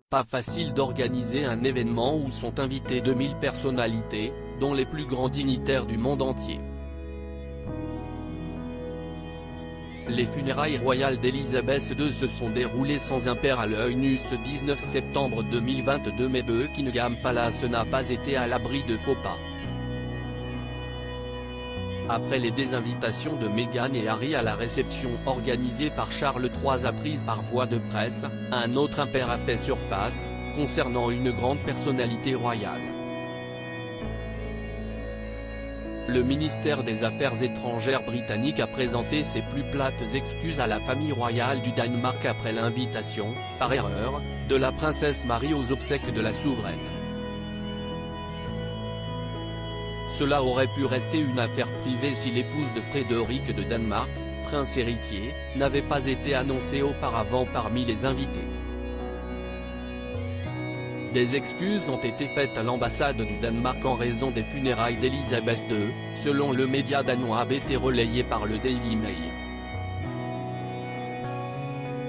Pas facile d'organiser un événement où sont invités 2000 personnalités, dont les plus grands dignitaires du monde entier. Les funérailles royales d'Elisabeth II se sont déroulées sans impair à l'œil nu ce 19 septembre 2022, mais Buckingham Palace n'a pas été à l'abri de faux pas. Après les désinvitations de Meghan et Harry à la réception organisée par Charles III prise par voie de presse, un autre impair a fait surface, concernant une grande personnalité royale. Le ministère des Affaires étrangères britannique a présenté ses plus plates excuses à la famille royale du Danemark après l'invitation, par erreur, de la princesse Marie aux obsèques de la souveraine. Cela aurait pu rester une affaire privée si l'épouse de Frédéric de Danemark, prince héritier, n'avait pas été annoncée auparavant parmi les invités. Des excuses ont été faites à l'ambassade du Danemark en raison des funérailles d'Elisabeth II, selon le média danois BT relayé par le Daily Mail.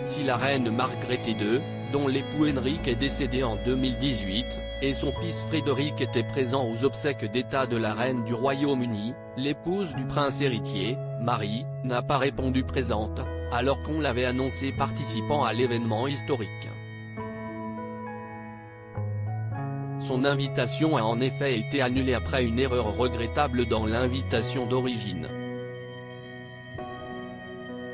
Si la reine Margrethe II, dont l'époux Henrik est décédé en 2018, et son fils Frédéric étaient présents aux obsèques d'État de la reine du Royaume-Uni, l'épouse du prince héritier, Marie, n'a pas répondu présente, alors qu'on l'avait annoncé participant à l'événement historique. Son invitation a en effet été annulée après une erreur regrettable dans l'invitation d'origine.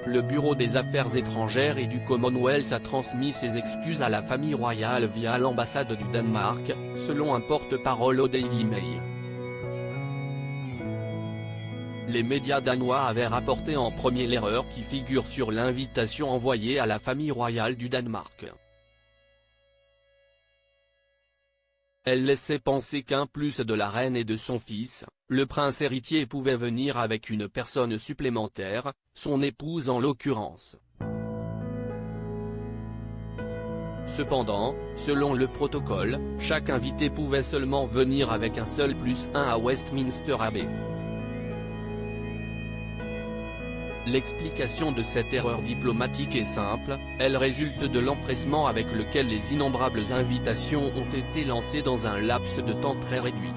Le Bureau des Affaires étrangères et du Commonwealth a transmis ses excuses à la famille royale via l'ambassade du Danemark, selon un porte-parole au Daily Mail. Les médias danois avaient rapporté en premier l'erreur qui figure sur l'invitation envoyée à la famille royale du Danemark. Elle laissait penser qu'en plus de la reine et de son fils, le prince héritier pouvait venir avec une personne supplémentaire, son épouse en l'occurrence. Cependant, selon le protocole, chaque invité pouvait seulement venir avec un seul +1 à Westminster Abbey. L'explication de cette erreur diplomatique est simple, elle résulte de l'empressement avec lequel les innombrables invitations ont été lancées dans un laps de temps très réduit.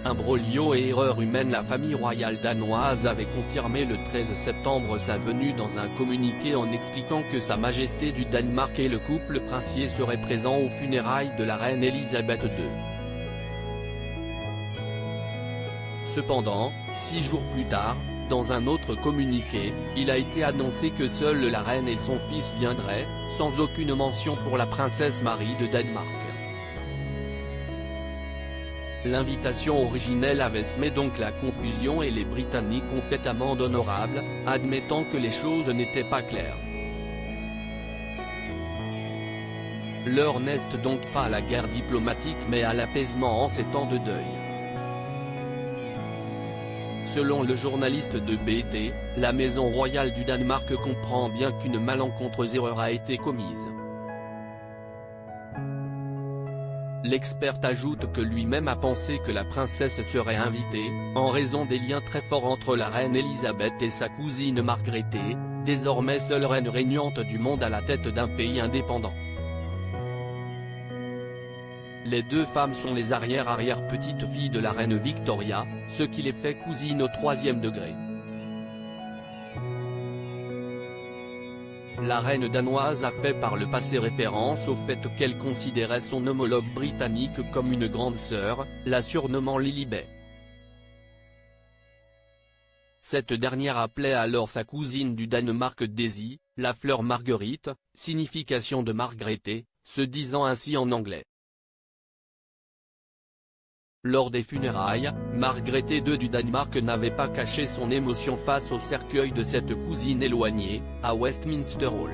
Imbroglio et erreur humaine. La famille royale danoise avait confirmé le 13 septembre sa venue dans un communiqué en expliquant que Sa Majesté du Danemark et le couple princier seraient présents aux funérailles de la reine Elisabeth II. Cependant, 6 jours plus tard, dans un autre communiqué, il a été annoncé que seule la reine et son fils viendraient, sans aucune mention pour la princesse Marie de Danemark. L'invitation originelle avait semé donc la confusion et les Britanniques ont fait amende honorable, admettant que les choses n'étaient pas claires. L'heure n'est donc pas à la guerre diplomatique mais à l'apaisement en ces temps de deuil. Selon le journaliste de BT, la maison royale du Danemark comprend bien qu'une malencontreuse erreur a été commise. L'expert ajoute que lui-même a pensé que la princesse serait invitée, en raison des liens très forts entre la reine Elisabeth et sa cousine Margrethe, désormais seule reine régnante du monde à la tête d'un pays indépendant. Les deux femmes sont les arrière-petites-filles de la reine Victoria, ce qui les fait cousines au 3e degré. La reine danoise a fait par le passé référence au fait qu'elle considérait son homologue britannique comme une grande sœur, la surnommant Lilibet. Cette dernière appelait alors sa cousine du Danemark Daisy, la fleur Marguerite, signification de Margrethe, se disant ainsi en anglais. Lors des funérailles, Margrethe II du Danemark n'avait pas caché son émotion face au cercueil de cette cousine éloignée, à Westminster Hall.